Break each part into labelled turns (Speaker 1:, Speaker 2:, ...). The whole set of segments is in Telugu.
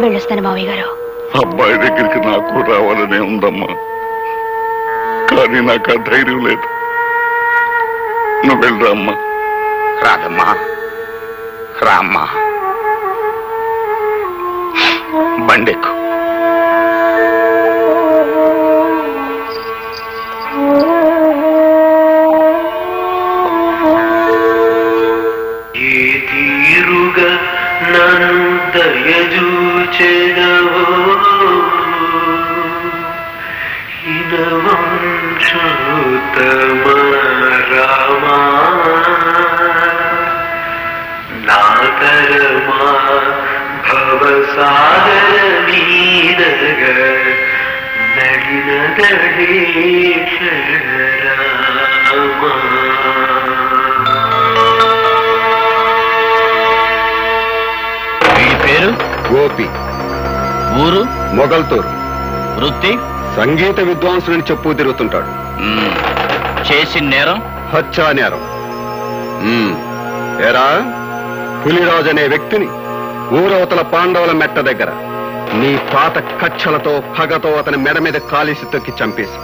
Speaker 1: వెళ్ళొస్తాను మావయ్య గారు.
Speaker 2: అబ్బాయి దగ్గరికి నాకు రావాలనే ఉందమ్మా, కానీ నాకు ఆ ధైర్యం లేదు. నువ్వు వెళ్ళరా అమ్మా.
Speaker 3: రాదమ్మా, రామ్మా, బండెక్కు.
Speaker 4: ఏ తీరుగా నన్ను దయచూచెదవో హినవంశోత్తమ రామా, నాతరమా భవసాగర నీరగ నడినదడేశ్వర రామా.
Speaker 3: పేరు
Speaker 5: గోపి,
Speaker 3: ఊరు
Speaker 5: మొగల్తూరు,
Speaker 3: వృత్తి
Speaker 5: సంగీత విద్వాంసులని చెప్పు తిరుగుతుంటాడు.
Speaker 3: చేసిన నేరం
Speaker 5: హత్యా నేరం. ఏరా, పులిరాజు అనే వ్యక్తిని ఊరవతల పాండవుల మెట్ట దగ్గర నీ పాత కచ్చలతో పగతో అతని మెడ మీద కాలిసి తొక్కి చంపేసి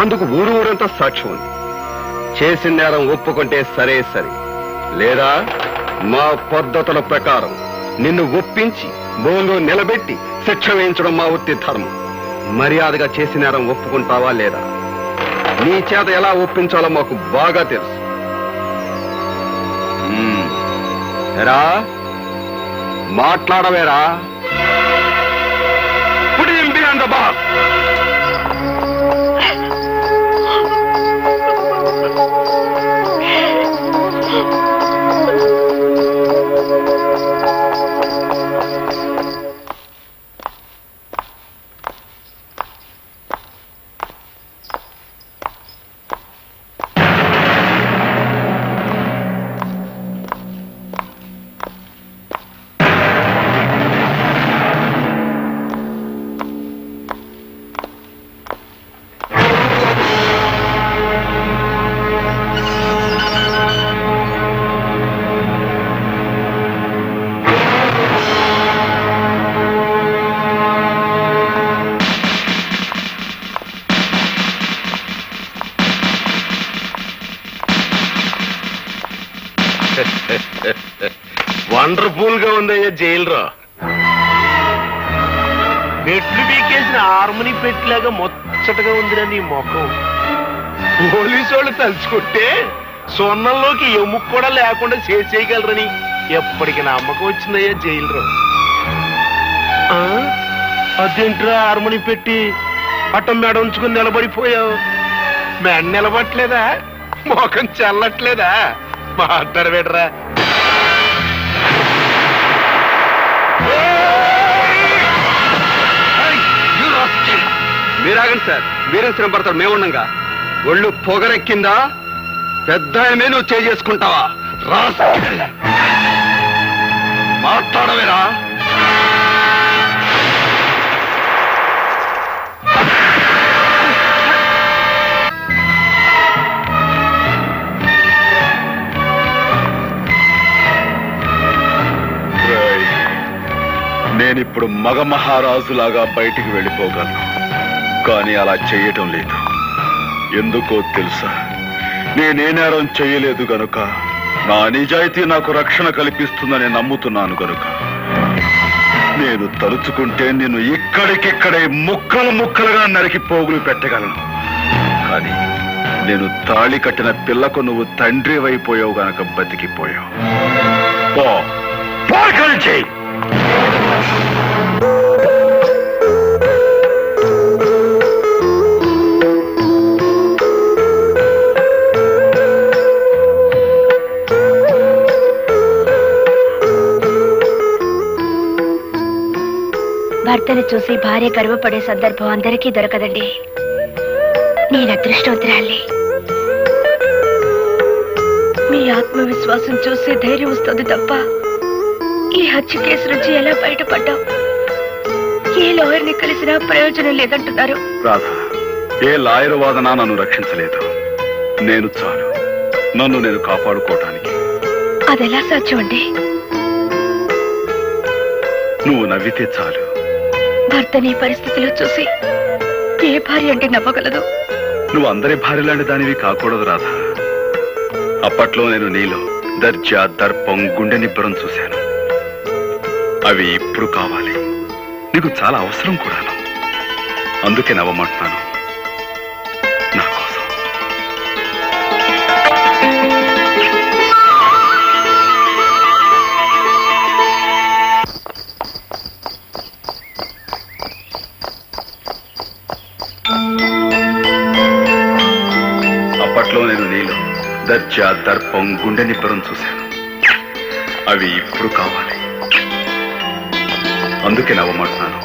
Speaker 5: అందుకు ఊరంతా సాక్ష్యం ఉంది. చేసిన నేరం ఒప్పుకుంటే సరే సరే, లేదా మా పద్ధతుల ప్రకారం నిన్ను ఒప్పించి బోన్లో నిలబెట్టి శిక్ష వేయించడం మా వృత్తి ధర్మం. మర్యాదగా చేసిన నేరం ఒప్పుకుంటావా లేదా? నీ చేత ఎలా ఒప్పించాలో మాకు బాగా తెలుసు. ఎరా, మాట్లాడవేరా? పుడి ఎంపీ అంద బాస్.
Speaker 6: వండర్ఫుల్ గా ఉందయ్యా జైలురా. పెట్లు పీకేసిన హార్మోని పెట్టిలాగా ముచ్చటగా ఉందిరా నీ ముఖం. పోలీసు వాళ్ళు తలుచుకుంటే సొన్నంలోకి ఎముక కూడా లేకుండా చేసేయగలరని ఎప్పటికి నమ్మకం వచ్చిందయ్యా జైలురా. అదేంట్రా హార్మోని పెట్టి అట్టం మెడ ఉంచుకుని నిలబడిపోయావు? మెడ నిలబట్టలేదా? ముఖం చల్లట్లేదా? మాట్లాడు పెట్టరా.
Speaker 5: మీరాగండి సార్, మీరేం శ్రమ పడతారు? మేముండగా ఒళ్ళు పొగరెక్కిందా? పెద్ద నువ్వు చేసుకుంటావా? మాట్లాడవేరా?
Speaker 2: నేనిప్పుడు మగ మహారాజులాగా బయటికి వెళ్ళిపోగలను, కానీ అలా చెయ్యటం లేదు. ఎందుకో తెలుసా? నేనే నేరం చెయ్యలేదు గనుక, నా నిజాయితీ నాకు రక్షణ కల్పిస్తుందని నమ్ముతున్నాను గనుక నేను తలుచుకుంటే నిన్ను ఇక్కడికిక్కడే ముక్కలు ముక్కలుగా నరికి పోగులు పెట్టగలను. కానీ నేను తాళి కట్టిన పిల్లకు నువ్వు తండ్రి అయిపోయావు గనక బతికిపోయావు. చెయ్యి.
Speaker 1: భర్తను చూసి భార్య గర్వపడే సందర్భం అందరికీ దొరకదండి. నేను అదృష్టవంతురాలి. మీ ఆత్మవిశ్వాసం చూసి ధైర్యం వస్తుంది తప్ప ఈ హత్య కేసు నుంచి ఎలా బయటపడ్డాం? ఏ లాయర్ని కలిసినా ప్రయోజనం లేదంటున్నారు.
Speaker 2: రాధా, ఏ లాయర్ వాదన నన్ను రక్షించలేదు. నేను చాలు నన్ను నేను కాపాడుకోవటానికి.
Speaker 1: అదెలా సాధ్యం అండి?
Speaker 2: నువ్వు నవ్వితే చాలు.
Speaker 1: భర్తని ఈ పరిస్థితిలో చూసి ఏ భార్య అంటే నవ్వగలదు?
Speaker 2: నువ్వు అందరి భార్యలాంటి దానివి కాకూడదు రాధా. అప్పట్లో నేను నీలో దర్జా, దర్పం, గుండె నిబ్బరం చూశాను. అవి ఇప్పుడు కావాలి, నీకు చాలా అవసరం కూడాను. అందుకే నవ్వమంటున్నాను నా కోసం. అప్పట్లో నేను నీలో దర్జా, దర్పం, గుండె నిబ్బరం చూశాను. అవి ఇప్పుడు కావాలి, అందుకే నవ్వమంటున్నాను.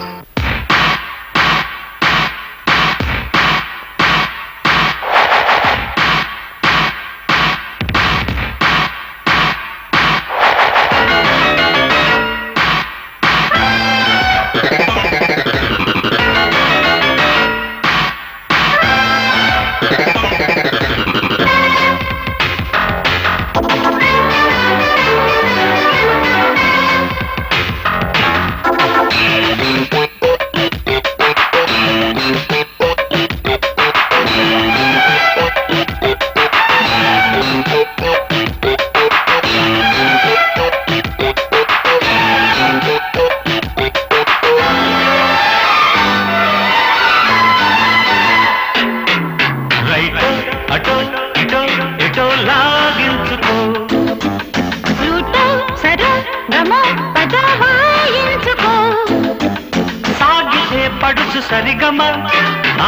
Speaker 7: పడుచు సరిగమ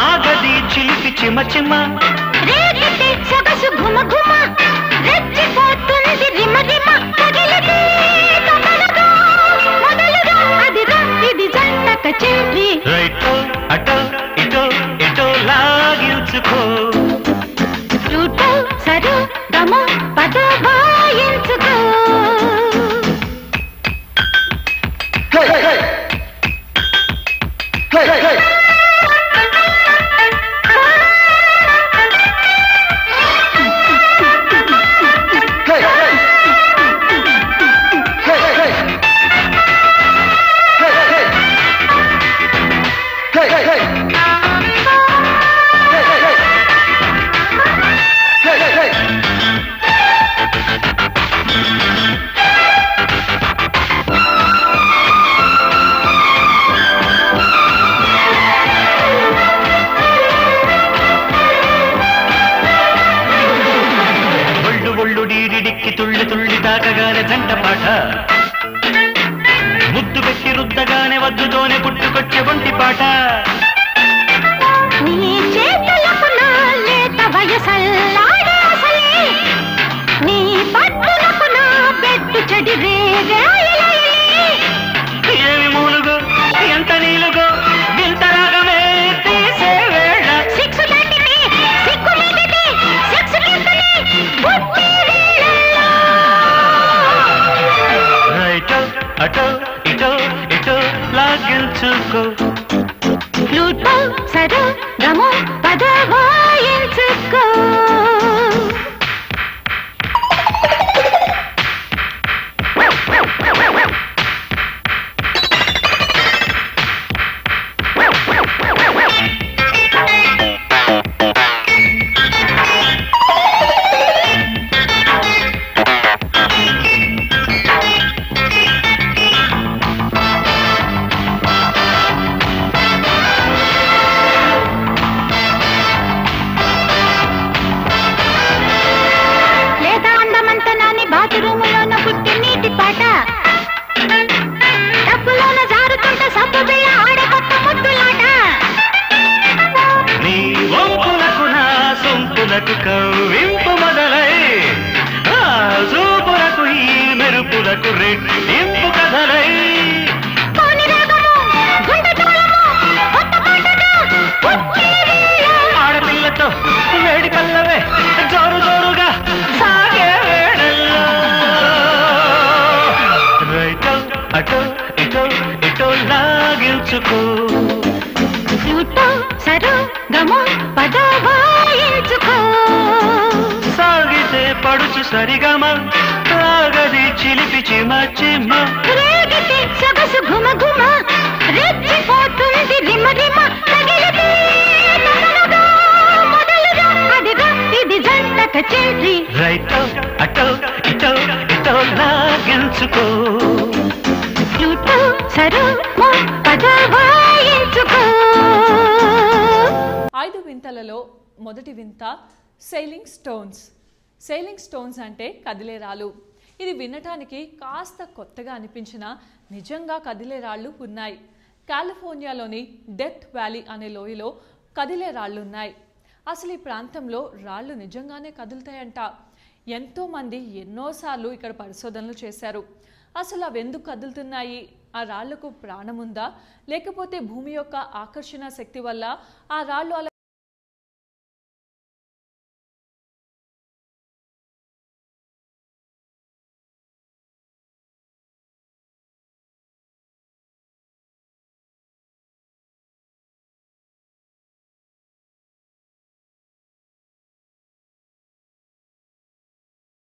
Speaker 7: ఆగది చిలిపి చిమ చిమ రేగితే సొగసు ఘుమ ఘుమ రెచ్చిపోతుంది రిమ రిమ కదిలితే కదలగా మొదలుగా అదిరా ఇది జంట కచేరీ రైటో అటో ఇటో ఇటో లాగించుకో ఫ్లూటో సరు గమ పద వాయించుకో తుళ్ళి తుళ్ళి దాకగానే జంట పాట ముద్దు పెట్టి రుద్దగానే వద్దుతోనే పుట్టుకొచ్చే ఒంటి పాట నీ చేతులకు నా లేత వయసల్లాడే అసలే నీ పట్టులకు నా బెట్టు చెడి ఏమి మూలుగో ఎంత నీలుగో వింత రాగమే తీసే వేళ సిక్స్ దాటితే సిగ్గు మీదితే సెక్స్ పుట్టి అటో ఇటో ఇటో లాగించుకో ఫ్లూటో సరు గమ పద వాయించుకో బాత్రూములోన పుట్టి నీటి పాట డబ్బులోన జారుతుంటే సబ్బు బిళ్ళ ఆడే కొత్త ముద్దులాట నీ వంపులకు నా సొంపులకు కవ్వింపు మొదలై ఆ చూపులకు ఈ మెరుపులకు రెట్టింపు కథలై ఆడపిల్లతో వేడి కల్లవే జోరు జోరుగా సాగే అటో ఇటో ఇటో లాగించుకో ఫ్లూటో సరు గమ పద వాయించుకో సాగితే పడుచు సరిగమ ఆగది చిలిపి చిమ చిమ రేగితే సొగసు ఘుమ ఘుమ సరు పదవాయించుకో.
Speaker 8: 5 వింతలలో మొదటి వింత సెయిలింగ్ స్టోన్స్. సెయిలింగ్ స్టోన్స్ అంటే కదిలే రాళ్ళు. ఇది వినటానికి కాస్త కొత్తగా అనిపించినా నిజంగా కదిలే రాళ్ళు ఉన్నాయి. కాలిఫోర్నియాలోని డెత్ వ్యాలీ అనే లోయలో కదిలే రాళ్ళు ఉన్నాయి. అసలు ఈ ప్రాంతంలో రాళ్ళు నిజంగానే కదులుతాయంట. ఎంతోమంది ఎన్నోసార్లు ఇక్కడ పరిశోధనలు చేశారు. అసలు అవి ఎందుకు కదులుతున్నాయి? ఆ రాళ్లకు ప్రాణం ఉందా, లేకపోతే భూమి యొక్క ఆకర్షణ శక్తి వల్ల ఆ రాళ్ళు అలా